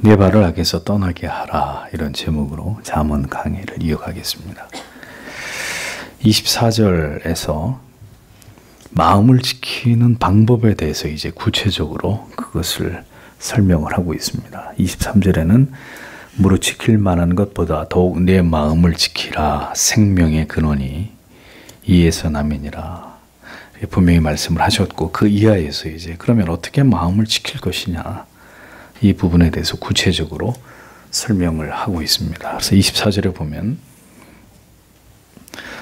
내 발을 악에서 떠나게 하라, 이런 제목으로 잠언 강의를 이어가겠습니다. 24절에서 마음을 지키는 방법에 대해서 이제 구체적으로 그것을 설명을 하고 있습니다. 23절에는 무릇 지킬 만한 것보다 더욱 내 마음을 지키라, 생명의 근원이 이에서 남이니라, 분명히 말씀을 하셨고, 그 이하에서 이제 그러면 어떻게 마음을 지킬 것이냐, 이 부분에 대해서 구체적으로 설명을 하고 있습니다. 그래서 24절에 보면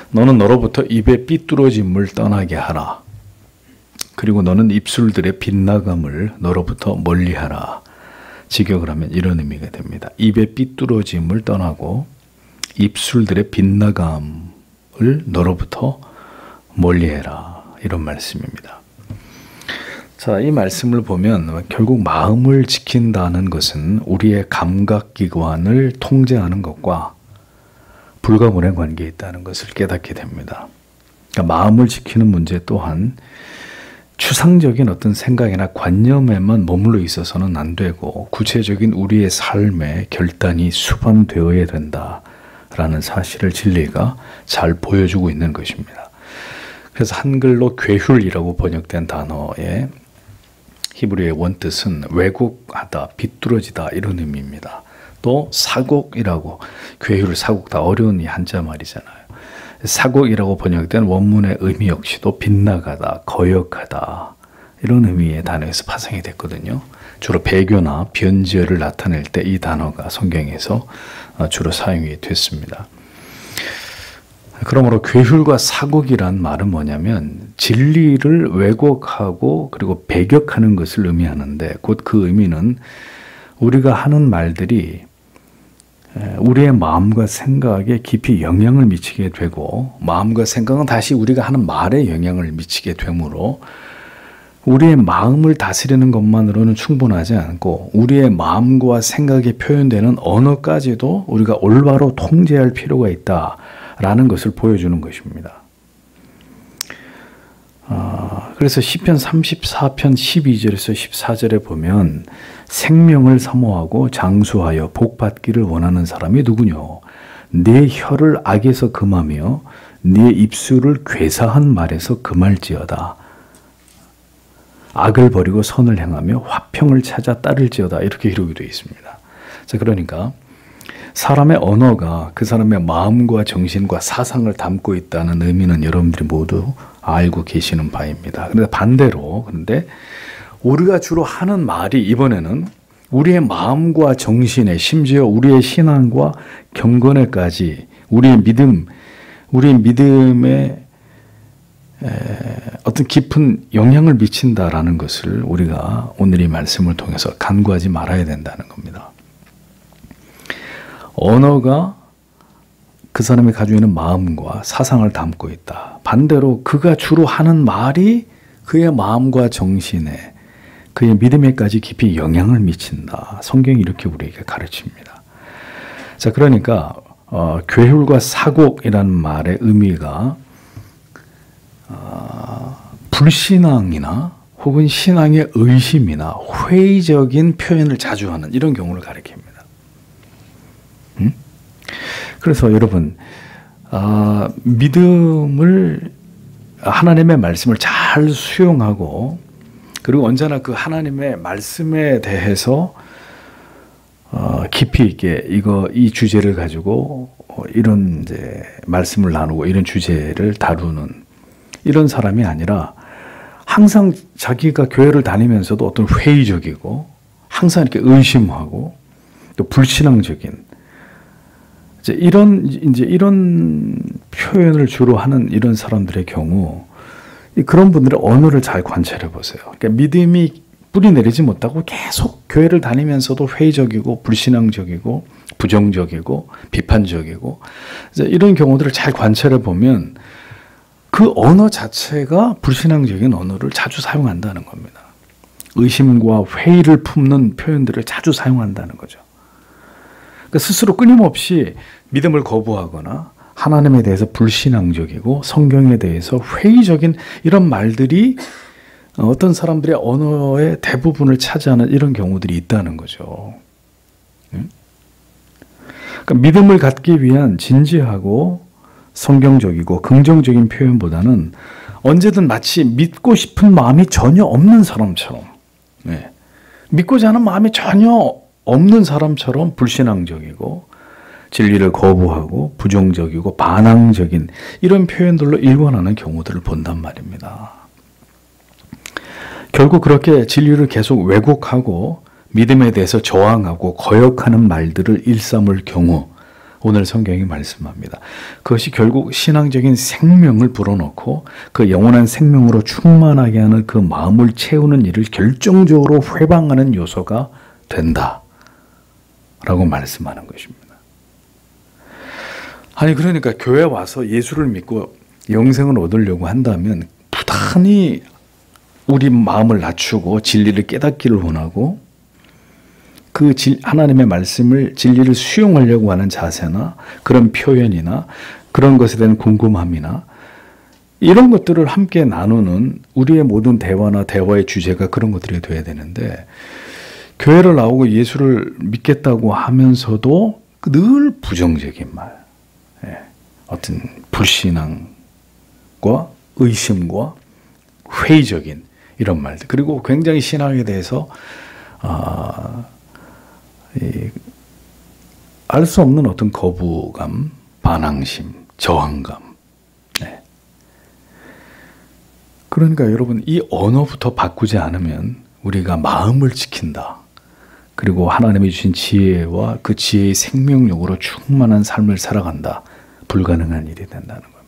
너는 너로부터 입의 삐뚤어짐을 떠나게 하라. 그리고 너는 입술들의 빗나감을 너로부터 멀리하라. 직역을 하면 이런 의미가 됩니다. 입의 삐뚤어짐을 떠나고 입술들의 빗나감을 너로부터 멀리해라, 이런 말씀입니다. 자, 이 말씀을 보면 결국 마음을 지킨다는 것은 우리의 감각기관을 통제하는 것과 불가분의 관계에 있다는 것을 깨닫게 됩니다. 그러니까 마음을 지키는 문제 또한 추상적인 어떤 생각이나 관념에만 머물러 있어서는 안 되고 구체적인 우리의 삶에 결단이 수반되어야 된다라는 사실을 진리가 잘 보여주고 있는 것입니다. 그래서 한글로 괴휼이라고 번역된 단어의 히브리의 원뜻은 왜곡하다, 비뚤어지다, 이런 의미입니다. 또 사곡이라고, 괴휼, 사곡 다 어려운 이 한자 말이잖아요. 사곡이라고 번역된 원문의 의미 역시도 빗나가다, 거역하다, 이런 의미의 단어에서 파생이 됐거든요. 주로 배교나 변지어를 나타낼 때 이 단어가 성경에서 주로 사용이 됐습니다. 그러므로 괴휼과 사곡이란 말은 뭐냐면 진리를 왜곡하고 그리고 배격하는 것을 의미하는데, 곧 그 의미는 우리가 하는 말들이 우리의 마음과 생각에 깊이 영향을 미치게 되고, 마음과 생각은 다시 우리가 하는 말에 영향을 미치게 되므로 우리의 마음을 다스리는 것만으로는 충분하지 않고 우리의 마음과 생각에 표현되는 언어까지도 우리가 올바로 통제할 필요가 있다라는 것을 보여주는 것입니다. 그래서 시편 34편 12절에서 14절에 보면 생명을 사모하고 장수하여 복받기를 원하는 사람이 누구뇨? 내 혀를 악에서 금하며 네 입술을 괴사한 말에서 금할지어다. 악을 버리고 선을 행하며 화평을 찾아 따를지어다, 이렇게 기록이 되어 있습니다. 자, 그러니까 사람의 언어가 그 사람의 마음과 정신과 사상을 담고 있다는 의미는 여러분들이 모두 알고 계시는 바입니다. 그런데 반대로, 그런데 우리가 주로 하는 말이 이번에는 우리의 마음과 정신에, 심지어 우리의 신앙과 경건에까지, 우리의 믿음에 어떤 깊은 영향을 미친다라는 것을 우리가 오늘 이 말씀을 통해서 간구하지 말아야 된다는 겁니다. 언어가 그 사람이 가지고 있는 마음과 사상을 담고 있다. 반대로 그가 주로 하는 말이 그의 마음과 정신에, 그의 믿음에까지 깊이 영향을 미친다. 성경이 이렇게 우리에게 가르칩니다. 자, 그러니까 괴휼과 사곡이라는 말의 의미가 불신앙이나 혹은 신앙의 의심이나 회의적인 표현을 자주 하는 이런 경우를 가리킵니다. 그래서 여러분, 믿음을, 하나님의 말씀을 잘 수용하고, 그리고 언제나 그 하나님의 말씀에 대해서 깊이 있게 이 주제를 가지고 이런 이제 말씀을 나누고 이런 주제를 다루는 이런 사람이 아니라, 항상 자기가 교회를 다니면서도 어떤 회의적이고 항상 이렇게 의심하고 또 불신앙적인 이런 표현을 주로 하는 이런 사람들의 경우, 그런 분들의 언어를 잘 관찰해 보세요. 그러니까 믿음이 뿌리 내리지 못하고 계속 교회를 다니면서도 회의적이고 불신앙적이고 부정적이고 비판적이고, 이런 경우들을 잘 관찰해 보면 그 언어 자체가 불신앙적인 언어를 자주 사용한다는 겁니다. 의심과 회의를 품는 표현들을 자주 사용한다는 거죠. 스스로 끊임없이 믿음을 거부하거나 하나님에 대해서 불신앙적이고 성경에 대해서 회의적인 이런 말들이 어떤 사람들의 언어의 대부분을 차지하는 이런 경우들이 있다는 거죠. 그러니까 믿음을 갖기 위한 진지하고 성경적이고 긍정적인 표현보다는 언제든 마치 믿고 싶은 마음이 전혀 없는 사람처럼, 믿고자 하는 마음이 전혀 없는 사람처럼 불신앙적이고 진리를 거부하고 부정적이고 반항적인 이런 표현들로 일관하는 경우들을 본단 말입니다. 결국 그렇게 진리를 계속 왜곡하고 믿음에 대해서 저항하고 거역하는 말들을 일삼을 경우 오늘 성경이 말씀합니다. 그것이 결국 신앙적인 생명을 불어넣고 그 영원한 생명으로 충만하게 하는 그 마음을 채우는 일을 결정적으로 회방하는 요소가 된다라고 말씀하는 것입니다. 아니 그러니까 교회 와서 예수를 믿고 영생을 얻으려고 한다면 부단히 우리 마음을 낮추고 진리를 깨닫기를 원하고 그 하나님의 말씀을 진리를 수용하려고 하는 자세나 그런 표현이나 그런 것에 대한 궁금함이나 이런 것들을 함께 나누는 우리의 모든 대화나 대화의 주제가 그런 것들이 돼야 되는데 교회를 나오고 예수를 믿겠다고 하면서도 늘 부정적인 말, 어떤 불신앙과 의심과 회의적인 이런 말들 그리고 굉장히 신앙에 대해서 알 수 없는 어떤 거부감, 반항심, 저항감. 그러니까 여러분 이 언어부터 바꾸지 않으면 우리가 마음을 지킨다. 그리고 하나님이 주신 지혜와 그 지혜의 생명력으로 충만한 삶을 살아간다. 불가능한 일이 된다는 겁니다.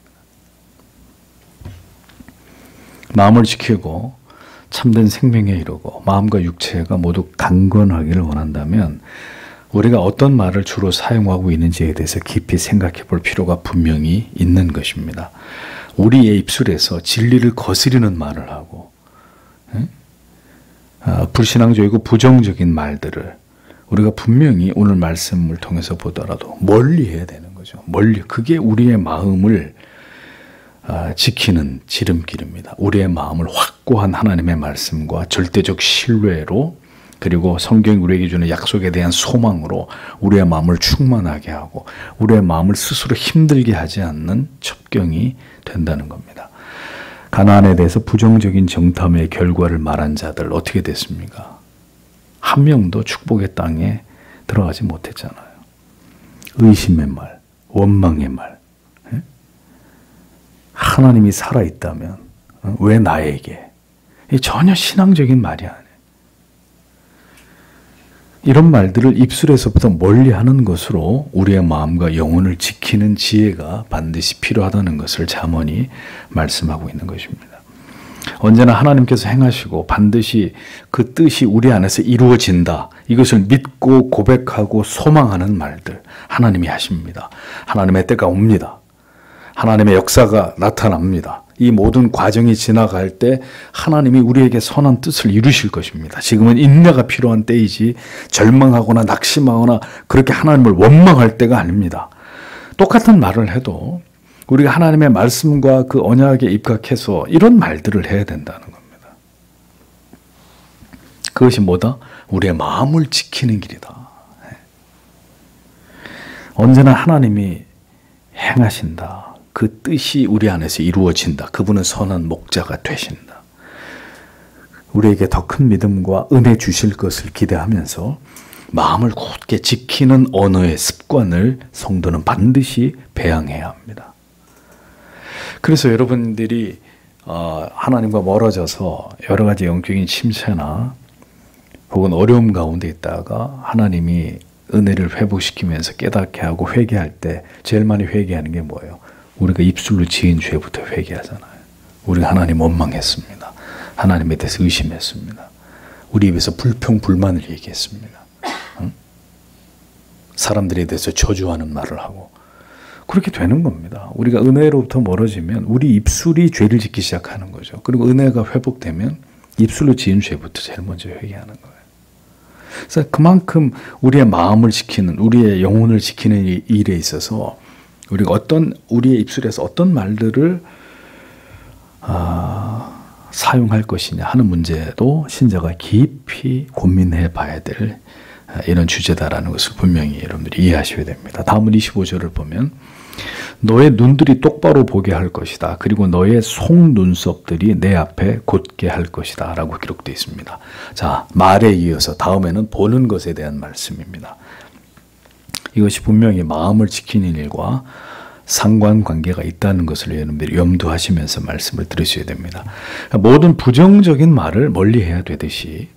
마음을 지키고 참된 생명에 이르고 마음과 육체가 모두 강건하기를 원한다면 우리가 어떤 말을 주로 사용하고 있는지에 대해서 깊이 생각해 볼 필요가 분명히 있는 것입니다. 우리의 입술에서 진리를 거스리는 말을 하고 불신앙적이고 부정적인 말들을 우리가 분명히 오늘 말씀을 통해서 보더라도 멀리 해야 되는 거죠. 멀리. 그게 우리의 마음을 지키는 지름길입니다. 우리의 마음을 확고한 하나님의 말씀과 절대적 신뢰로 그리고 성경이 우리에게 주는 약속에 대한 소망으로 우리의 마음을 충만하게 하고 우리의 마음을 스스로 힘들게 하지 않는 첩경이 된다는 겁니다. 가나안에 대해서 부정적인 정탐의 결과를 말한 자들 어떻게 됐습니까? 한 명도 축복의 땅에 들어가지 못했잖아요. 의심의 말, 원망의 말. 하나님이 살아있다면 왜 나에게? 전혀 신앙적인 말이 아니에요. 이런 말들을 입술에서부터 멀리하는 것으로 우리의 마음과 영혼을 지키는 지혜가 반드시 필요하다는 것을 잠언이 말씀하고 있는 것입니다. 언제나 하나님께서 행하시고 반드시 그 뜻이 우리 안에서 이루어진다. 이것을 믿고 고백하고 소망하는 말들 하나님이 하십니다. 하나님의 때가 옵니다. 하나님의 역사가 나타납니다. 이 모든 과정이 지나갈 때 하나님이 우리에게 선한 뜻을 이루실 것입니다. 지금은 인내가 필요한 때이지 절망하거나 낙심하거나 그렇게 하나님을 원망할 때가 아닙니다. 똑같은 말을 해도 우리가 하나님의 말씀과 그 언약에 입각해서 이런 말들을 해야 된다는 겁니다. 그것이 뭐다? 우리의 마음을 지키는 길이다. 언제나 하나님이 행하신다. 그 뜻이 우리 안에서 이루어진다. 그분은 선한 목자가 되신다. 우리에게 더 큰 믿음과 은혜 주실 것을 기대하면서 마음을 굳게 지키는 언어의 습관을 성도는 반드시 배양해야 합니다. 그래서 여러분들이 하나님과 멀어져서 여러 가지 영적인 침체나 혹은 어려움 가운데 있다가 하나님이 은혜를 회복시키면서 깨닫게 하고 회개할 때 제일 많이 회개하는 게 뭐예요? 우리가 입술로 지은 죄부터 회개하잖아요. 우리가 하나님 원망했습니다. 하나님에 대해서 의심했습니다. 우리 입에서 불평, 불만을 얘기했습니다. 사람들에 대해서 저주하는 말을 하고 그렇게 되는 겁니다. 우리가 은혜로부터 멀어지면 우리 입술이 죄를 짓기 시작하는 거죠. 그리고 은혜가 회복되면 입술로 지은 죄부터 제일 먼저 회개하는 거예요. 그래서 그만큼 우리의 마음을 지키는, 우리의 영혼을 지키는 일에 있어서 우리가 우리의 입술에서 어떤 말들을 사용할 것이냐 하는 문제도 신자가 깊이 고민해 봐야 될 이런 주제다라는 것을 분명히 여러분들이 이해하셔야 됩니다. 다음은 25절을 보면 너의 눈들이 똑바로 보게 할 것이다. 그리고 너의 속눈썹들이 내 앞에 곧게 할 것이다 라고 기록되어 있습니다. 자, 말에 이어서 다음에는 보는 것에 대한 말씀입니다. 이것이 분명히 마음을 지키는 일과 상관관계가 있다는 것을 여러분들이 염두하시면서 말씀을 들으셔야 됩니다. 모든 부정적인 말을 멀리해야 되듯이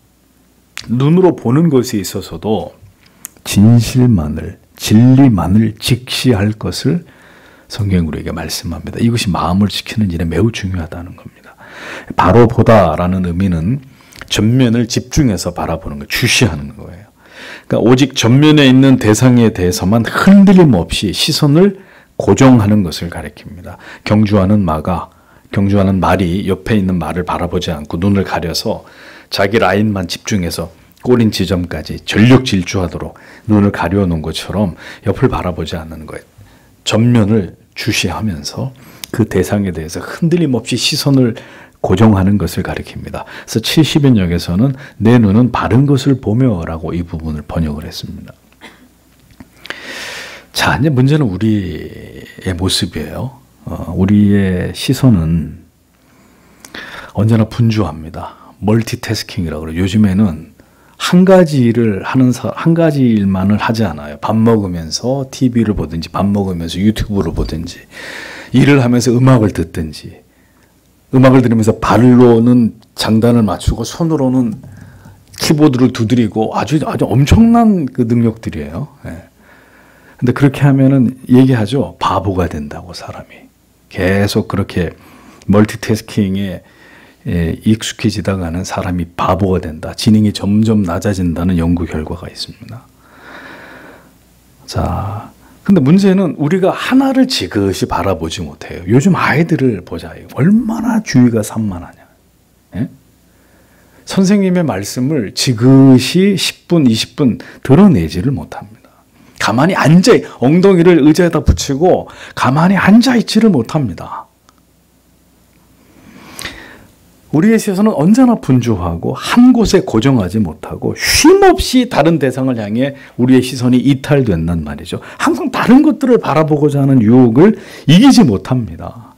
눈으로 보는 것에 있어서도 진실만을, 진리만을 직시할 것을 성경이 우리에게 말씀합니다. 이것이 마음을 지키는 일에 매우 중요하다는 겁니다. 바로 보다라는 의미는 전면을 집중해서 바라보는 거, 주시하는 거예요. 그러니까 오직 전면에 있는 대상에 대해서만 흔들림 없이 시선을 고정하는 것을 가리킵니다. 경주하는 말이 옆에 있는 말을 바라보지 않고 눈을 가려서 자기 라인만 집중해서 꼬린 지점까지 전력 질주하도록 눈을 가려놓은 것처럼 옆을 바라보지 않는 거예요. 전면을 주시하면서 그 대상에 대해서 흔들림 없이 시선을 고정하는 것을 가리킵니다. 그래서 70인역에서는 내 눈은 바른 것을 보며라고 이 부분을 번역을 했습니다. 자, 이제 문제는 우리의 모습이에요. 우리의 시선은 언제나 분주합니다. 멀티태스킹이라고 그래요. 요즘에는 한 가지 일만을 하지 않아요. 밥 먹으면서 TV를 보든지, 밥 먹으면서 유튜브를 보든지, 일을 하면서 음악을 듣든지, 음악을 들으면서 발로는 장단을 맞추고 손으로는 키보드를 두드리고 아주 엄청난 그 능력들이에요. 예. 근데 그렇게 하면은 얘기하죠. 바보가 된다고 사람이. 계속 그렇게 멀티태스킹에 익숙해지다가는 사람이 바보가 된다. 지능이 점점 낮아진다는 연구 결과가 있습니다. 자, 근데 문제는 우리가 하나를 지그시 바라보지 못해요. 요즘 아이들을 보자. 얼마나 주의가 산만하냐. 예? 선생님의 말씀을 지그시 10분, 20분 드러내지를 못합니다. 가만히 엉덩이를 의자에다 붙이고 가만히 앉아있지를 못합니다. 우리의 시선은 언제나 분주하고 한 곳에 고정하지 못하고 쉼없이 다른 대상을 향해 우리의 시선이 이탈된단 말이죠. 항상 다른 것들을 바라보고자 하는 유혹을 이기지 못합니다.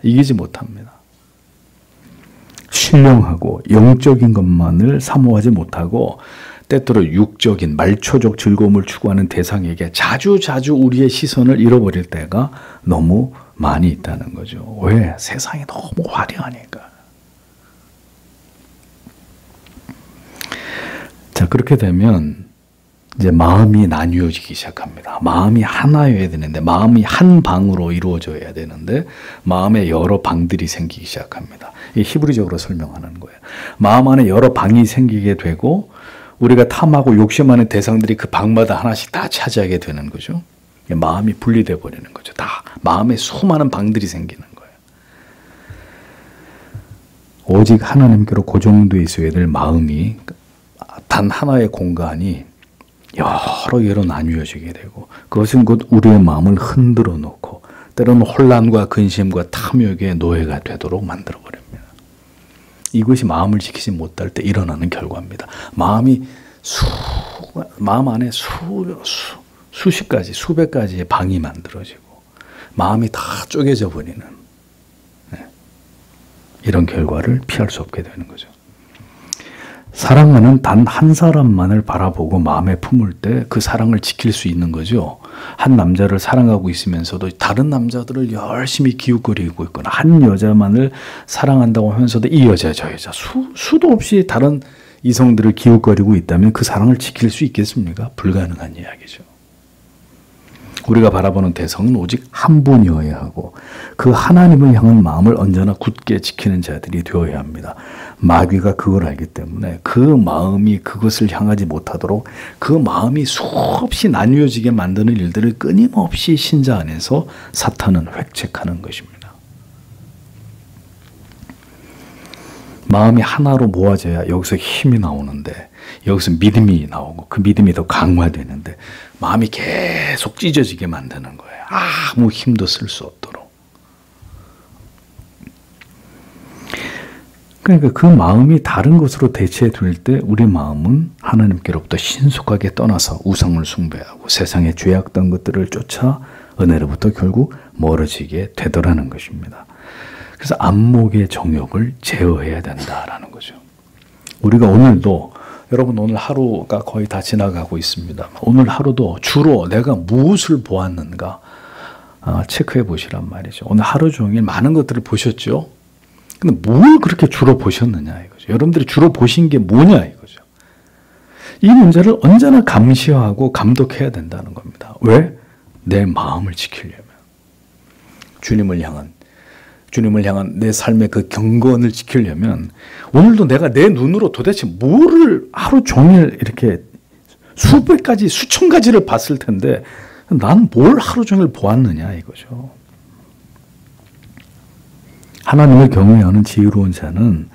신령하고 영적인 것만을 사모하지 못하고 때때로 육적인 말초적 즐거움을 추구하는 대상에게 자주 우리의 시선을 잃어버릴 때가 너무 많이 있다는 거죠. 왜? 세상이 너무 화려하니까. 자, 그렇게 되면 이제 마음이 나뉘어지기 시작합니다. 마음이 하나여야 되는데, 마음이 한 방으로 이루어져야 되는데 마음에 여러 방들이 생기기 시작합니다. 이 히브리적으로 설명하는 거예요. 마음 안에 여러 방이 생기게 되고 우리가 탐하고 욕심하는 대상들이 그 방마다 하나씩 다 차지하게 되는 거죠. 마음이 분리돼 버리는 거죠. 다 마음에 수많은 방들이 생기는 거예요. 오직 하나님께로 고정되어 있어야 될 마음이 단 하나의 공간이 여러 나뉘어지게 되고, 그것은 곧 우리의 마음을 흔들어 놓고 때로는 혼란과 근심과 탐욕의 노예가 되도록 만들어 버립니다. 이것이 마음을 지키지 못할 때 일어나는 결과입니다. 마음 안에 수십 가지, 수백 가지의 방이 만들어지고 마음이 다 쪼개져 버리는 이런 결과를 피할 수 없게 되는 거죠. 사랑하는 단 한 사람만을 바라보고 마음에 품을 때 그 사랑을 지킬 수 있는 거죠. 한 남자를 사랑하고 있으면서도 다른 남자들을 열심히 기웃거리고 있거나, 한 여자만을 사랑한다고 하면서도 이 여자 저 여자 수도 없이 다른 이성들을 기웃거리고 있다면 그 사랑을 지킬 수 있겠습니까? 불가능한 이야기죠. 우리가 바라보는 대상은 오직 한 분이어야 하고 그 하나님을 향한 마음을 언제나 굳게 지키는 자들이 되어야 합니다. 마귀가 그걸 알기 때문에 그 마음이 그것을 향하지 못하도록 그 마음이 수없이 나뉘어지게 만드는 일들을 끊임없이 신자 안에서 사탄은 획책하는 것입니다. 마음이 하나로 모아져야 여기서 힘이 나오는데, 여기서 믿음이 나오고 그 믿음이 더 강화되는데 마음이 계속 찢어지게 만드는 거예요. 아무 힘도 쓸 수 없도록. 그러니까 그 마음이 다른 것으로 대체될 때 우리 마음은 하나님께로부터 신속하게 떠나서 우상을 숭배하고 세상의 죄악된 것들을 쫓아 은혜로부터 결국 멀어지게 되더라는 것입니다. 그래서 안목의 정욕을 제어해야 된다라는 거죠. 우리가 오늘도 여러분 오늘 하루가 거의 다 지나가고 있습니다. 오늘 하루도 주로 내가 무엇을 보았는가 체크해 보시란 말이죠. 오늘 하루 종일 많은 것들을 보셨죠? 근데 뭘 그렇게 주로 보셨느냐 이거죠. 여러분들이 주로 보신 게 뭐냐 이거죠. 이 문제를 언제나 감시하고 감독해야 된다는 겁니다. 왜? 내 마음을 지키려면. 주님을 향한 내 삶의 그 경건을 지키려면 오늘도 내가 내 눈으로 도대체 뭐를 하루 종일 이렇게 수백 가지, 수천 가지를 봤을 텐데 난 뭘 하루 종일 보았느냐 이거죠. 하나님을 경외하는 지혜로운 자는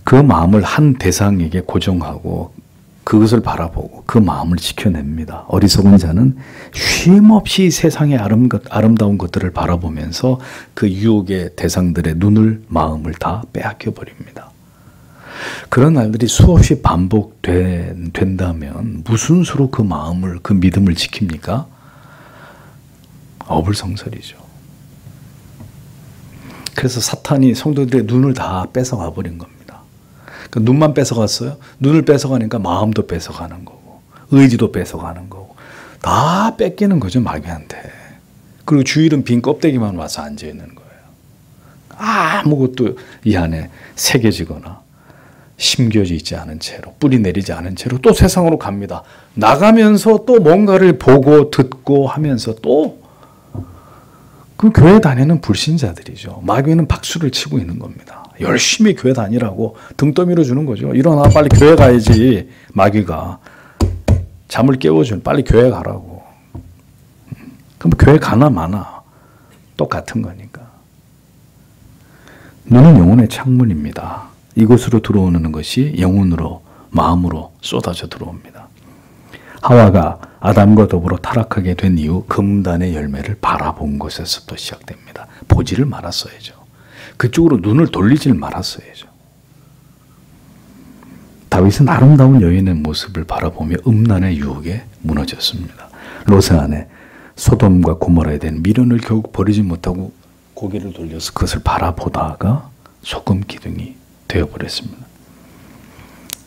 그 마음을 한 대상에게 고정하고 그것을 바라보고 그 마음을 지켜냅니다. 어리석은 자는 쉼없이 세상의 아름다운 것들을 바라보면서 그 유혹의 대상들의 눈을, 마음을 다 빼앗겨 버립니다. 그런 날들이 수없이 반복된다면 무슨 수로 그 마음을, 그 믿음을 지킵니까? 어불성설이죠. 그래서 사탄이 성도들의 눈을 다 뺏어가 버린 겁니다. 그러니까 눈만 뺏어갔어요. 눈을 뺏어가니까 마음도 뺏어가는 거고 의지도 뺏어가는 거고 다 뺏기는 거죠, 마귀한테. 그리고 주일은 빈 껍데기만 와서 앉아 있는 거예요. 아무것도 이 안에 새겨지거나 심겨져 있지 않은 채로, 뿌리 내리지 않은 채로 또 세상으로 갑니다. 나가면서 또 뭔가를 보고 듣고 하면서 또 그 교회 다니는 불신자들이죠. 마귀는 박수를 치고 있는 겁니다. 열심히 교회 다니라고 등 떠밀어 주는 거죠. 일어나 빨리 교회 가야지. 마귀가 잠을 깨워주는 빨리 교회 가라고. 그럼 교회 가나 마나 똑같은 거니까. 눈은 영혼의 창문입니다. 이곳으로 들어오는 것이 영혼으로, 마음으로 쏟아져 들어옵니다. 하와가 아담과 더불어 타락하게 된 이후 금단의 열매를 바라본 것에서부터 시작됩니다. 보지를 말았어야죠. 그쪽으로 눈을 돌리질 말았어야죠. 다윗은 아름다운 여인의 모습을 바라보며 음란의 유혹에 무너졌습니다. 롯의 아내 소돔과 고모라에 대한 미련을 결국 버리지 못하고 고개를 돌려서 그것을 바라보다가 소금 기둥이 되어버렸습니다.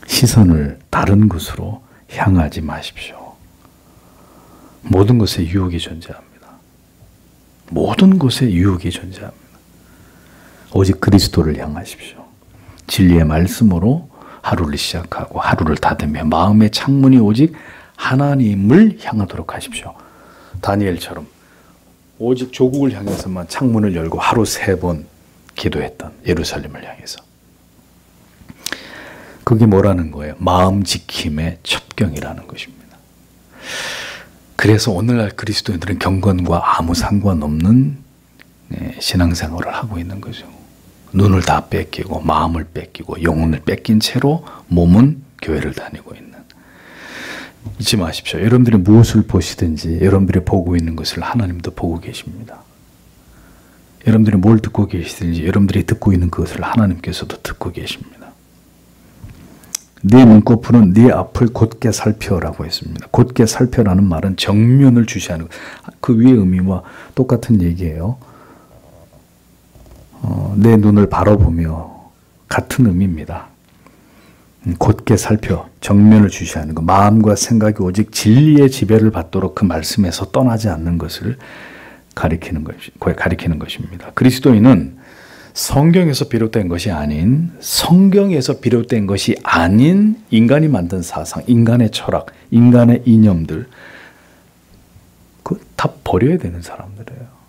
시선을 다른 곳으로 향하지 마십시오. 모든 것에 유혹이 존재합니다. 모든 것에 유혹이 존재합니다. 오직 그리스도를 향하십시오. 진리의 말씀으로 하루를 시작하고 하루를 닫으며 마음의 창문이 오직 하나님을 향하도록 하십시오. 다니엘처럼 오직 조국을 향해서만 창문을 열고 하루 3번 기도했던 예루살렘을 향해서. 그게 뭐라는 거예요? 마음 지킴의 첩경이라는 것입니다. 그래서 오늘날 그리스도인들은 경건과 아무 상관없는 신앙생활을 하고 있는 거죠. 눈을 다 뺏기고 마음을 뺏기고 영혼을 뺏긴 채로 몸은 교회를 다니고 있는. 잊지 마십시오. 여러분들이 무엇을 보시든지 여러분들이 보고 있는 것을 하나님도 보고 계십니다. 여러분들이 뭘 듣고 계시든지 여러분들이 듣고 있는 그것을 하나님께서도 듣고 계십니다. 네 눈꺼풀은 네 앞을 곧게 살펴라고 했습니다. 곧게 살펴라는 말은 정면을 주시하는 것. 그 위의 의미와 똑같은 얘기예요. 내 눈을 바라보며 같은 의미입니다. 곧게 살펴 정면을 주시하는 것. 마음과 생각이 오직 진리의 지배를 받도록 그 말씀에서 떠나지 않는 것을 가리키는 것입니다. 그리스도인은 성경에서 비롯된 것이 아닌, 성경에서 비롯된 것이 아닌 인간이 만든 사상, 인간의 철학, 인간의 이념들, 그거 다 버려야 되는 사람들이에요.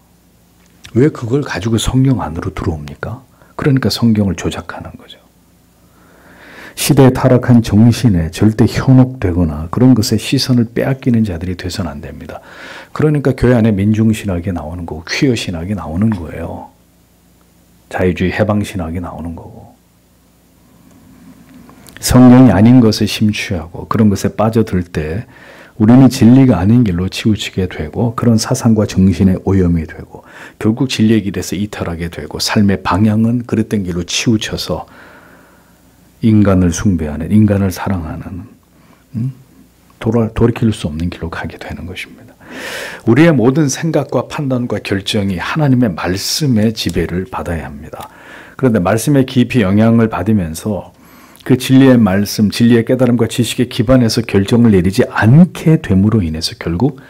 왜 그걸 가지고 성경 안으로 들어옵니까? 그러니까 성경을 조작하는 거죠. 시대에 타락한 정신에 절대 현혹되거나 그런 것에 시선을 빼앗기는 자들이 돼서는 안 됩니다. 그러니까 교회 안에 민중신학이 나오는 거고 퀴어 신학이 나오는 거예요. 자유주의 해방신학이 나오는 거고. 성경이 아닌 것에 심취하고 그런 것에 빠져들 때 우리는 진리가 아닌 길로 치우치게 되고 그런 사상과 정신의 오염이 되고 결국 진리의 길에서 이탈하게 되고 삶의 방향은 그릇된 길로 치우쳐서 인간을 숭배하는, 인간을 사랑하는, 돌이킬 수 없는 길로 가게 되는 것입니다. 우리의 모든 생각과 판단과 결정이 하나님의 말씀의 지배를 받아야 합니다. 그런데 말씀에 깊이 영향을 받으면서 그 진리의 말씀, 진리의 깨달음과 지식에 기반해서 결정을 내리지 않게 됨으로 인해서 결국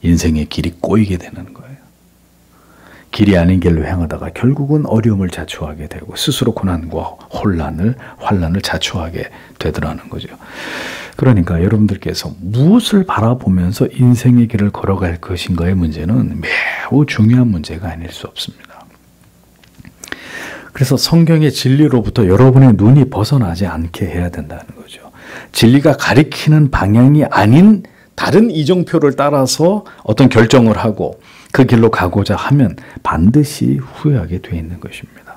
인생의 길이 꼬이게 되는 거예요. 길이 아닌 길로 향하다가 결국은 어려움을 자초하게 되고 스스로 고난과 환난을 자초하게 되더라는 거죠. 그러니까 여러분들께서 무엇을 바라보면서 인생의 길을 걸어갈 것인가의 문제는 매우 중요한 문제가 아닐 수 없습니다. 그래서 성경의 진리로부터 여러분의 눈이 벗어나지 않게 해야 된다는 거죠. 진리가 가리키는 방향이 아닌 다른 이정표를 따라서 어떤 결정을 하고 그 길로 가고자 하면 반드시 후회하게 되어 있는 것입니다.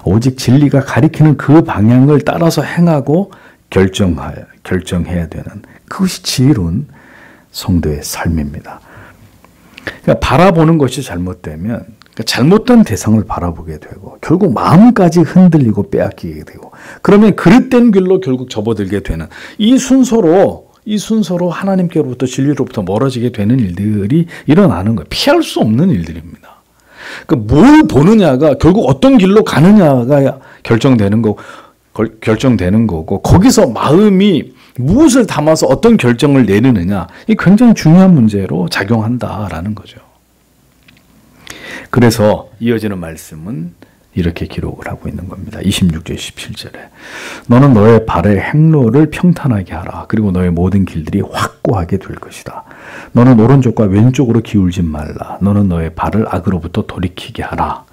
오직 진리가 가리키는 그 방향을 따라서 행하고 결정해야 되는 그것이 지혜로운 성도의 삶입니다. 그러니까 바라보는 것이 잘못되면 잘못된 대상을 바라보게 되고 결국 마음까지 흔들리고 빼앗기게 되고 그러면 그릇된 길로 결국 접어들게 되는 이 순서로 하나님께로부터 진리로부터 멀어지게 되는 일들이 일어나는 거예요. 피할 수 없는 일들입니다. 그러니까 뭘 보느냐가 결국 어떤 길로 가느냐가 결정되는 거고 거기서 마음이 무엇을 담아서 어떤 결정을 내리느냐 이 굉장히 중요한 문제로 작용한다라는 거죠. 그래서 이어지는 말씀은 이렇게 기록을 하고 있는 겁니다. 26절 17절에 너는 너의 발의 행로를 평탄하게 하라. 그리고 너의 모든 길들이 확고하게 될 것이다. 너는 오른쪽과 왼쪽으로 기울지 말라. 너는 너의 발을 악으로부터 돌이키게 하라.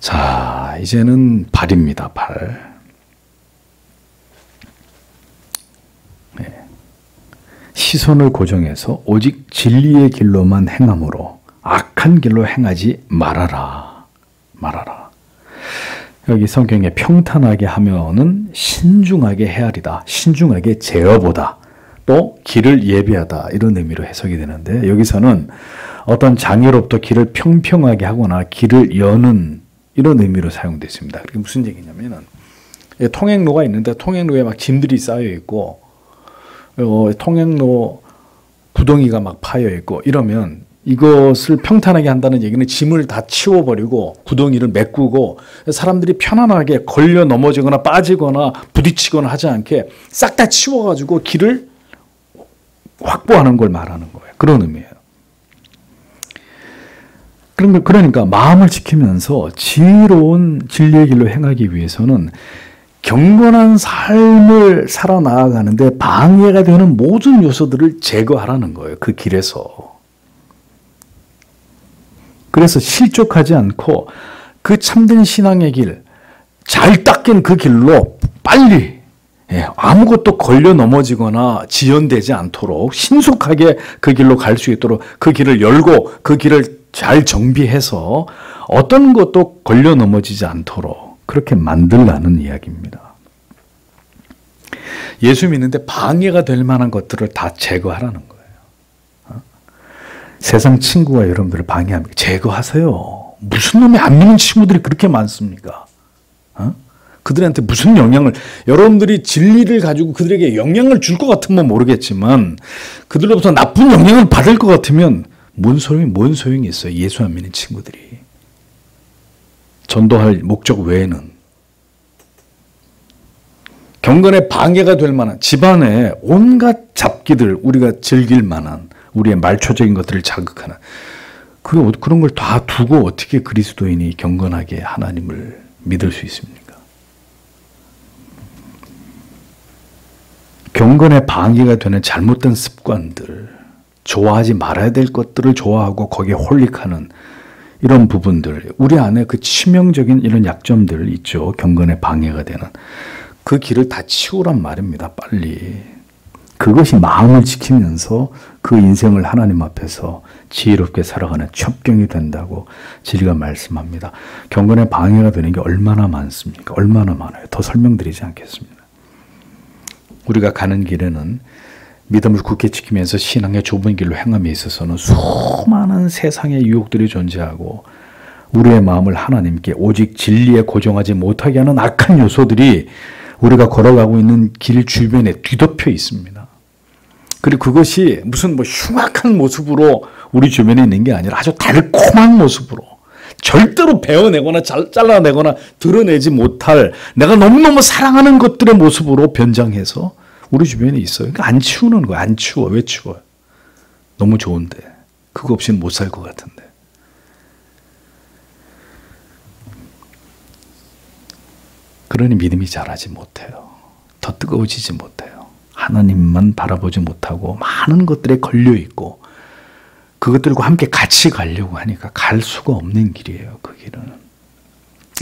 자, 이제는 발입니다. 발. 네. 시선을 고정해서 오직 진리의 길로만 행함으로 악한 길로 행하지 말아라. 여기 성경에 평탄하게 하면은 신중하게 헤아리다, 신중하게 제어보다, 또 길을 예비하다 이런 의미로 해석이 되는데 여기서는 어떤 장애로부터 길을 평평하게 하거나 길을 여는 이런 의미로 사용됐습니다. 그게 무슨 얘기냐면은 통행로가 있는데 통행로에 막 짐들이 쌓여 있고 통행로 구덩이가 막 파여 있고 이러면 이것을 평탄하게 한다는 얘기는 짐을 다 치워버리고 구덩이를 메꾸고 사람들이 편안하게 걸려 넘어지거나 빠지거나 부딪히거나 하지 않게 싹 다 치워가지고 길을 확보하는 걸 말하는 거예요. 그런 의미예요. 그러니까 마음을 지키면서 지혜로운 진리의 길로 행하기 위해서는 경건한 삶을 살아나가는데 방해가 되는 모든 요소들을 제거하라는 거예요. 그 길에서. 그래서 실족하지 않고 그 참된 신앙의 길, 잘 닦인 그 길로 빨리 아무것도 걸려 넘어지거나 지연되지 않도록 신속하게 그 길로 갈 수 있도록 그 길을 열고 그 길을 잘 정비해서 어떤 것도 걸려 넘어지지 않도록 그렇게 만들라는 이야기입니다. 예수 믿는데 방해가 될 만한 것들을 다 제거하라는 거예요. 세상 친구가 여러분들을 방해합니다. 제거하세요. 무슨 놈이 안 믿는 친구들이 그렇게 많습니까? 그들한테 무슨 영향을, 여러분들이 진리를 가지고 그들에게 영향을 줄 것 같으면 모르겠지만 그들로부터 나쁜 영향을 받을 것 같으면 뭔 소용이 있어요. 예수 안 믿는 친구들이. 전도할 목적 외에는. 경건에 방해가 될 만한 집안에 온갖 잡기들 우리가 즐길 만한 우리의 말초적인 것들을 자극하는 그런 걸 다 두고 어떻게 그리스도인이 경건하게 하나님을 믿을 수 있습니까? 경건에 방해가 되는 잘못된 습관들, 좋아하지 말아야 될 것들을 좋아하고 거기에 홀릭하는 이런 부분들, 우리 안에 그 치명적인 이런 약점들 있죠. 경건에 방해가 되는 그 길을 다 치우란 말입니다. 빨리. 그것이 마음을 지키면서 그 인생을 하나님 앞에서 지혜롭게 살아가는 첩경이 된다고 진리가 말씀합니다. 경건에 방해가 되는 게 얼마나 많습니까? 얼마나 많아요. 더 설명드리지 않겠습니다. 우리가 가는 길에는 믿음을 굳게 지키면서 신앙의 좁은 길로 행함에 있어서는 수많은 세상의 유혹들이 존재하고 우리의 마음을 하나님께 오직 진리에 고정하지 못하게 하는 악한 요소들이 우리가 걸어가고 있는 길 주변에 뒤덮여 있습니다. 그리고 그것이 무슨 뭐 흉악한 모습으로 우리 주변에 있는 게 아니라 아주 달콤한 모습으로 절대로 베어내거나 잘라내거나 드러내지 못할 내가 너무너무 사랑하는 것들의 모습으로 변장해서 우리 주변에 있어요. 그러니까 안 치우는 거야. 안 치워. 왜 치워요? 너무 좋은데. 그거 없이는 못 살 것 같은데. 그러니 믿음이 자라지 못해요. 더 뜨거워지지 못해요. 하나님만 바라보지 못하고 많은 것들에 걸려있고 그것들과 함께 같이 가려고 하니까 갈 수가 없는 길이에요. 그 길은.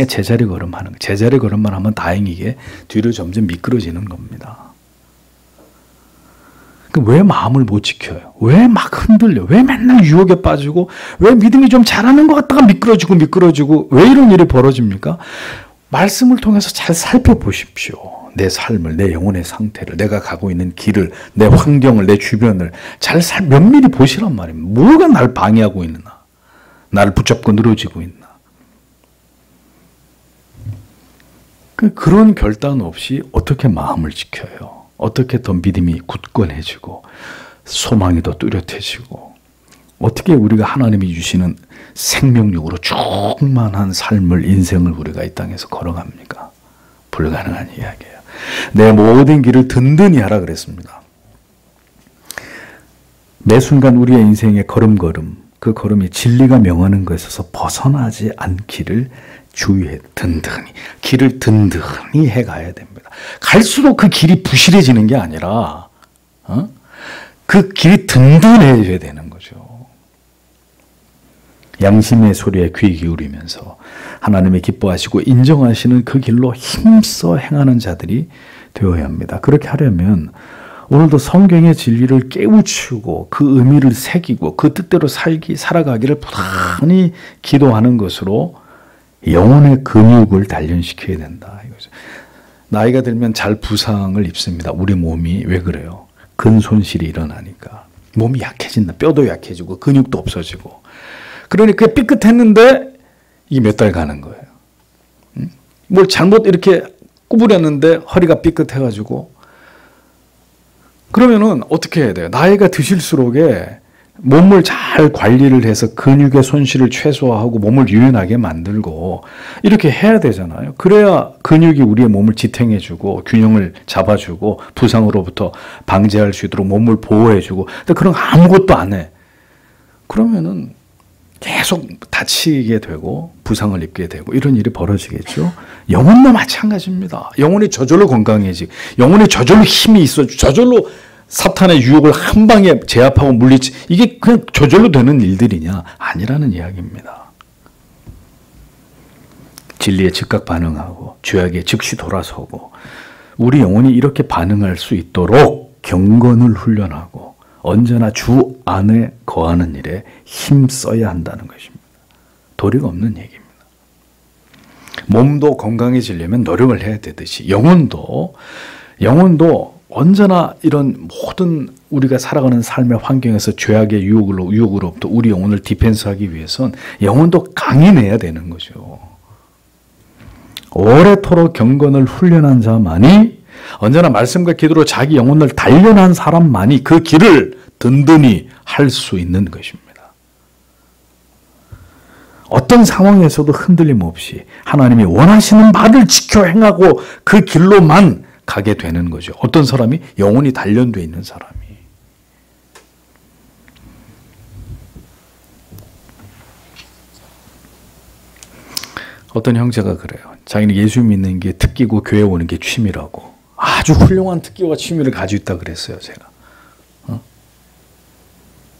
제자리 걸음하는 거예요. 제자리 걸음만 하면 다행이게 뒤로 점점 미끄러지는 겁니다. 왜 마음을 못 지켜요? 왜 막 흔들려? 왜 맨날 유혹에 빠지고 왜 믿음이 좀 잘하는 것 같다가 미끄러지고 왜 이런 일이 벌어집니까? 말씀을 통해서 잘 살펴보십시오. 내 삶을, 내 영혼의 상태를, 내가 가고 있는 길을, 내 환경을, 내 주변을 잘 면밀히 보시란 말입니다. 뭐가 날 방해하고 있나? 나를 붙잡고 늘어지고 있나? 그런 결단 없이 어떻게 마음을 지켜요? 어떻게 더 믿음이 굳건해지고 소망이 더 뚜렷해지고 어떻게 우리가 하나님이 주시는 생명력으로 충만한 삶을 인생을 우리가 이 땅에서 걸어갑니까? 불가능한 이야기예요. 내 모든 길을 든든히 하라 그랬습니다. 매 순간 우리의 인생의 걸음걸음 그 걸음이 진리가 명하는 것에서 벗어나지 않기를 주의해 든든히 길을 든든히 해가야 됩니다. 갈수록 그 길이 부실해지는 게 아니라 그 길이 든든해져야 되는 거죠. 양심의 소리에 귀 기울이면서 하나님이 기뻐하시고 인정하시는 그 길로 힘써 행하는 자들이 되어야 합니다. 그렇게 하려면 오늘도 성경의 진리를 깨우치고 그 의미를 새기고 그 뜻대로 살아가기를 부단히 기도하는 것으로 영혼의 근육을 단련시켜야 된다. 이거죠. 나이가 들면 잘 부상을 입습니다. 우리 몸이 왜 그래요? 근손실이 일어나니까. 몸이 약해진다. 뼈도 약해지고 근육도 없어지고. 그러니까 삐끗했는데 이게 몇 달 가는 거예요. 뭘 잘못 이렇게 구부렸는데 허리가 삐끗해가지고 그러면은 어떻게 해야 돼요? 나이가 드실수록에 몸을 잘 관리를 해서 근육의 손실을 최소화하고 몸을 유연하게 만들고 이렇게 해야 되잖아요. 그래야 근육이 우리의 몸을 지탱해주고 균형을 잡아주고 부상으로부터 방지할 수 있도록 몸을 보호해주고 근데 그런 거 아무것도 안 해. 그러면은 계속 다치게 되고 부상을 입게 되고 이런 일이 벌어지겠죠. 영혼도 마찬가지입니다. 영혼이 저절로 건강해지고 영혼이 저절로 힘이 있어 저절로 사탄의 유혹을 한 방에 제압하고 물리치 이게 그냥 저절로 되는 일들이냐? 아니라는 이야기입니다. 진리에 즉각 반응하고 죄악에 즉시 돌아서고 우리 영혼이 이렇게 반응할 수 있도록 경건을 훈련하고 언제나 주 안에 거하는 일에 힘써야 한다는 것입니다. 도리가 없는 얘기입니다. 몸도 건강해지려면 노력을 해야 되듯이 영혼도 언제나 이런 모든 우리가 살아가는 삶의 환경에서 죄악의 유혹으로부터 우리 영혼을 디펜스하기 위해선 영혼도 강인해야 되는 거죠. 오래도록 경건을 훈련한 자만이 언제나 말씀과 기도로 자기 영혼을 단련한 사람만이 그 길을 든든히 할 수 있는 것입니다. 어떤 상황에서도 흔들림 없이 하나님이 원하시는 바를 지켜 행하고 그 길로만 가게 되는 거죠. 어떤 사람이 영혼이 단련되어 있는 사람이. 어떤 형제가 그래요. 자기는 예수 믿는 게 특기고 교회 오는 게 취미라고. 아주 훌륭한 특기와 취미를 가지고 있다 그랬어요. 제가.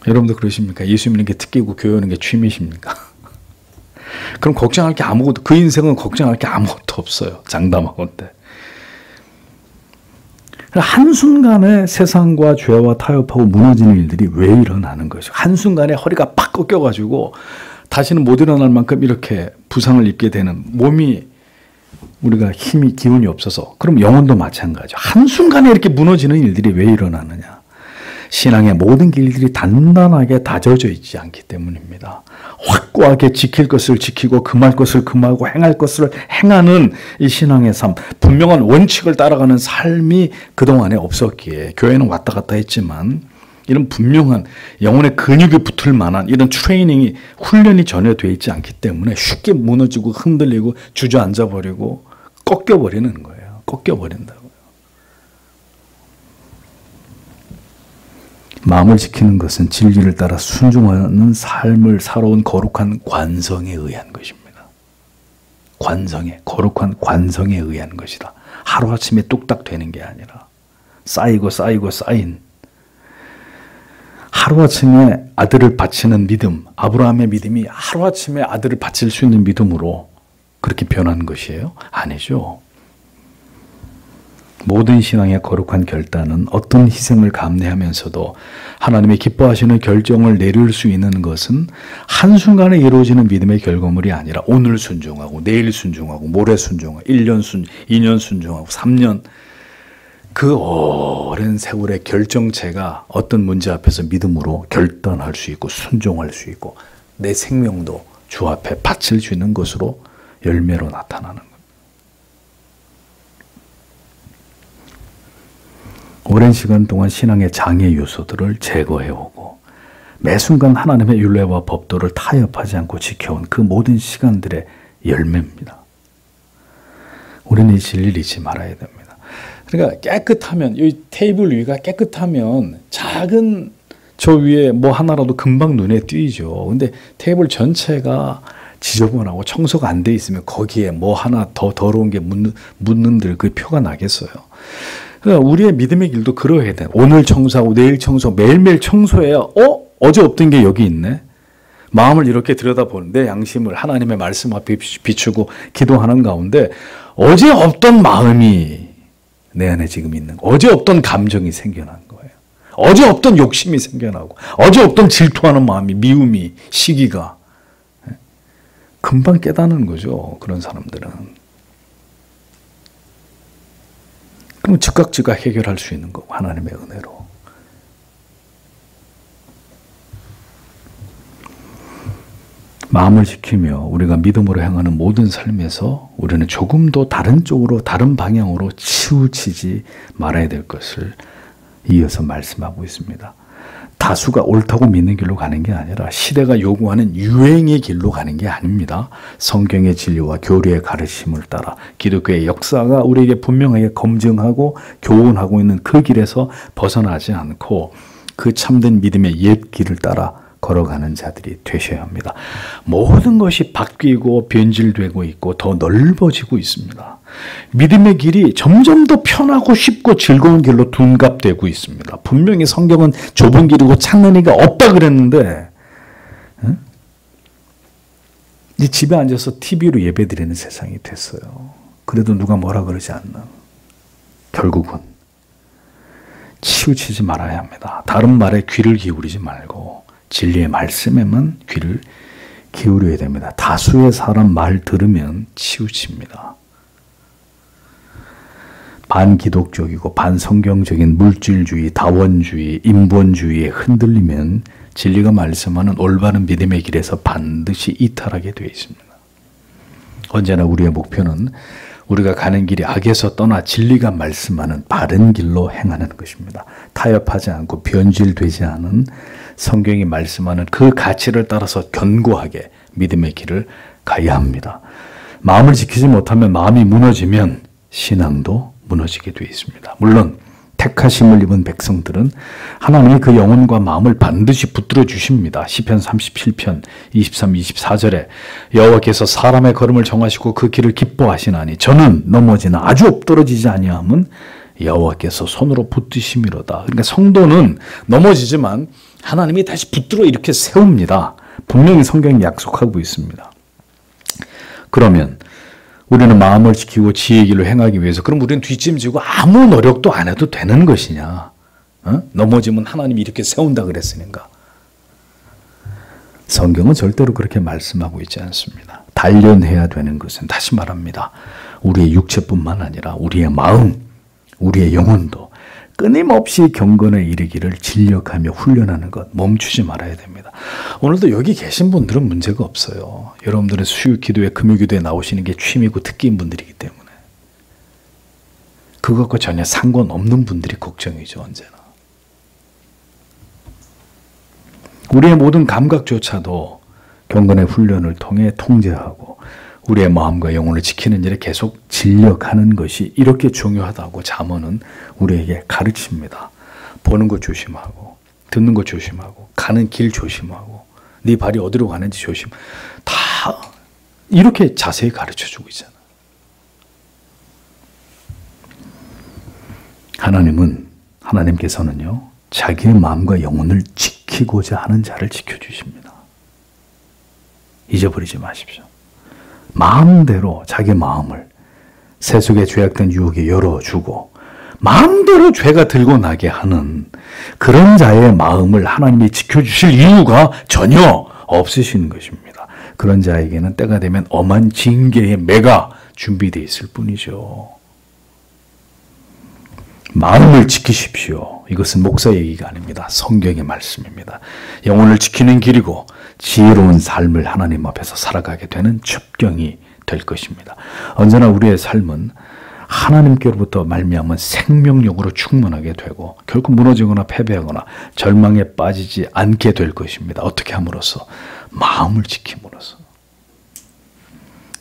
여러분도 그러십니까? 예수 믿는 게 특기고 교회 오는 게 취미십니까? 그럼 걱정할 게 아무것도 그 인생은 걱정할 게 아무것도 없어요. 장담하건대. 한순간에 세상과 죄와 타협하고 무너지는 일들이 왜 일어나는 것이죠? 한순간에 허리가 팍 꺾여가지고 다시는 못 일어날 만큼 이렇게 부상을 입게 되는 몸이 우리가 기운이 없어서 그럼 영혼도 마찬가지죠. 한순간에 이렇게 무너지는 일들이 왜 일어나느냐? 신앙의 모든 길들이 단단하게 다져져 있지 않기 때문입니다. 확고하게 지킬 것을 지키고 금할 것을 금하고 행할 것을 행하는 이 신앙의 삶, 분명한 원칙을 따라가는 삶이 그동안에 없었기에 교회는 왔다 갔다 했지만 이런 분명한 영혼의 근육이 붙을 만한 이런 트레이닝이 훈련이 전혀 되어 있지 않기 때문에 쉽게 무너지고 흔들리고 주저앉아 버리고 꺾여버리는 거예요. 꺾여버린다고요. 마음을 지키는 것은 진리를 따라 순종하는 삶을 살아온 거룩한 관성에 의한 것입니다. 거룩한 관성에 의한 것이다. 하루아침에 뚝딱 되는 게 아니라 쌓이고 쌓인 하루아침에 아들을 바치는 믿음, 아브라함의 믿음이 하루아침에 아들을 바칠 수 있는 믿음으로 그렇게 변한 것이에요? 아니죠. 모든 신앙의 거룩한 결단은 어떤 희생을 감내하면서도 하나님의 기뻐하시는 결정을 내릴 수 있는 것은 한순간에 이루어지는 믿음의 결과물이 아니라 오늘 순종하고 내일 순종하고 모레 순종하고 1년 2년 순종하고 3년 그 오랜 세월의 결정체가 어떤 문제 앞에서 믿음으로 결단할 수 있고 순종할 수 있고 내 생명도 주 앞에 바칠 수 있는 것으로 열매로 나타나는 겁니다. 오랜 시간 동안 신앙의 장애 요소들을 제거해오고 매 순간 하나님의 율례와 법도를 타협하지 않고 지켜온 그 모든 시간들의 열매입니다. 우리는 이 진리를 잊지 말아야 됩니다. 그러니까 깨끗하면, 이 테이블 위가 깨끗하면 작은 저 위에 뭐 하나라도 금방 눈에 띄죠. 근데 테이블 전체가 지저분하고 청소가 안 돼 있으면 거기에 뭐 하나 더 더러운 게 묻는들 그 표가 나겠어요. 그러니까 우리의 믿음의 길도 그러해야 돼. 오늘 청소하고 내일 청소, 매일매일 청소해야 어제 없던 게 여기 있네. 마음을 이렇게 들여다보는 내 양심을 하나님의 말씀 앞에 비추고 기도하는 가운데 어제 없던 마음이 내 안에 지금 있는 거. 어제 없던 감정이 생겨난 거예요. 어제 없던 욕심이 생겨나고 어제 없던 질투하는 마음이, 미움이, 시기가 금방 깨닫는 거죠. 그런 사람들은. 그럼 즉각 해결할 수 있는 거고 하나님의 은혜로. 마음을 지키며 우리가 믿음으로 행하는 모든 삶에서 우리는 조금도 다른 쪽으로 다른 방향으로 치우치지 말아야 될 것을 이어서 말씀하고 있습니다. 다수가 옳다고 믿는 길로 가는 게 아니라 시대가 요구하는 유행의 길로 가는 게 아닙니다. 성경의 진리와 교리의 가르침을 따라 기독교의 역사가 우리에게 분명하게 검증하고 교훈하고 있는 그 길에서 벗어나지 않고 그 참된 믿음의 옛 길을 따라 걸어가는 자들이 되셔야 합니다. 모든 것이 바뀌고 변질되고 있고 더 넓어지고 있습니다. 믿음의 길이 점점 더 편하고 쉽고 즐거운 길로 둔갑되고 있습니다. 분명히 성경은 좁은 길이고 찾는 이가 없다 그랬는데 이 집에 앉아서 TV로 예배드리는 세상이 됐어요. 그래도 누가 뭐라 그러지 않나. 결국은 치우치지 말아야 합니다. 다른 말에 귀를 기울이지 말고 진리의 말씀에만 귀를 기울여야 됩니다. 다수의 사람 말 들으면 치우칩니다. 반기독적이고 반성경적인 물질주의, 다원주의, 인본주의에 흔들리면 진리가 말씀하는 올바른 믿음의 길에서 반드시 이탈하게 되어 있습니다. 언제나 우리의 목표는 우리가 가는 길이 악에서 떠나 진리가 말씀하는 바른 길로 행하는 것입니다. 타협하지 않고 변질되지 않은 성경이 말씀하는 그 가치를 따라서 견고하게 믿음의 길을 가야 합니다. 마음을 지키지 못하면 마음이 무너지면 신앙도 무너지게 되어 있습니다. 물론 택하심을 입은 백성들은 하나님이 그 영혼과 마음을 반드시 붙들어 주십니다. 시편 37편 23, 24절에 여호와께서 사람의 걸음을 정하시고 그 길을 기뻐하시나니 저는 넘어지나 아주 엎드러지지 아니함은 여호와께서 손으로 붙드심이로다. 그러니까 성도는 넘어지지만 하나님이 다시 붙들어 이렇게 세웁니다. 분명히 성경이 약속하고 있습니다. 그러면 우리는 마음을 지키고 지혜의 길로 행하기 위해서 그럼 우리는 뒷짐지고 아무 노력도 안 해도 되는 것이냐? 넘어지면 하나님이 이렇게 세운다 그랬으니까. 성경은 절대로 그렇게 말씀하고 있지 않습니다. 단련해야 되는 것은 다시 말합니다. 우리의 육체뿐만 아니라 우리의 마음, 우리의 영혼도 끊임없이 경건에 이르기를 진력하며 훈련하는 것 멈추지 말아야 됩니다. 오늘도 여기 계신 분들은 문제가 없어요. 여러분들의 수요 기도회, 금요 기도에 나오시는 게 취미고 특기인 분들이기 때문에 그것과 전혀 상관없는 분들이 걱정이죠. 언제나. 우리의 모든 감각조차도 경건의 훈련을 통해 통제하고 우리의 마음과 영혼을 지키는 일에 계속 진력하는 것이 이렇게 중요하다고 잠언은 우리에게 가르칩니다. 보는 것 조심하고 듣는 것 조심하고 가는 길 조심하고 네 발이 어디로 가는지 조심. 다 이렇게 자세히 가르쳐주고 있잖아. 하나님께서는요, 자기의 마음과 영혼을 지키고자 하는 자를 지켜주십니다. 잊어버리지 마십시오. 마음대로 자기 마음을 세속의 죄악된 유혹에 열어주고 마음대로 죄가 들고 나게 하는 그런 자의 마음을 하나님이 지켜주실 이유가 전혀 없으신 것입니다. 그런 자에게는 때가 되면 엄한 징계의 매가 준비되어 있을 뿐이죠. 마음을 지키십시오. 이것은 목사 얘기가 아닙니다. 성경의 말씀입니다. 영혼을 지키는 길이고 지혜로운 삶을 하나님 앞에서 살아가게 되는 첩경이 될 것입니다. 언제나 우리의 삶은 하나님께로부터 말미암은 생명력으로 충만하게 되고 결국 무너지거나 패배하거나 절망에 빠지지 않게 될 것입니다. 어떻게 함으로써? 마음을 지킴으로써.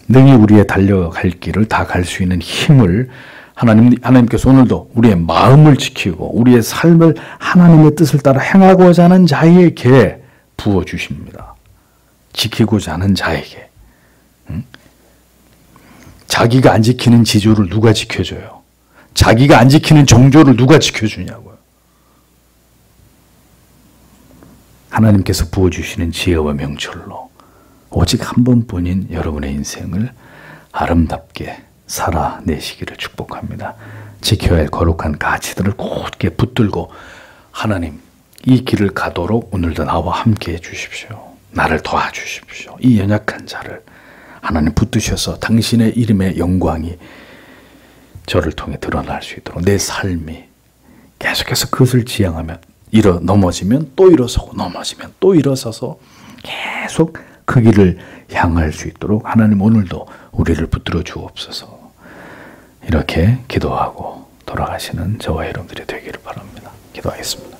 능히 우리의 달려갈 길을 다 갈 수 있는 힘을 하나님께서 오늘도 우리의 마음을 지키고 우리의 삶을 하나님의 뜻을 따라 행하고자 하는 자에게 부어주십니다. 지키고자 하는 자에게. 자기가 안 지키는 지조를 누가 지켜줘요? 자기가 안 지키는 정조를 누가 지켜주냐고요? 하나님께서 부어주시는 지혜와 명철로 오직 한 번뿐인 여러분의 인생을 아름답게 살아내시기를 축복합니다. 지켜야 할 거룩한 가치들을 곧게 붙들고 하나님 이 길을 가도록 오늘도 나와 함께 해주십시오. 나를 도와주십시오. 이 연약한 자를 하나님 붙드셔서 당신의 이름의 영광이 저를 통해 드러날 수 있도록 내 삶이 계속해서 그것을 지향하면 넘어지면 또 일어서고 넘어지면 또 일어서서 계속 그 길을 향할 수 있도록 하나님 오늘도 우리를 붙들어 주옵소서. 이렇게 기도하고 돌아가시는 저와 여러분들이 되기를 바랍니다. 기도하겠습니다.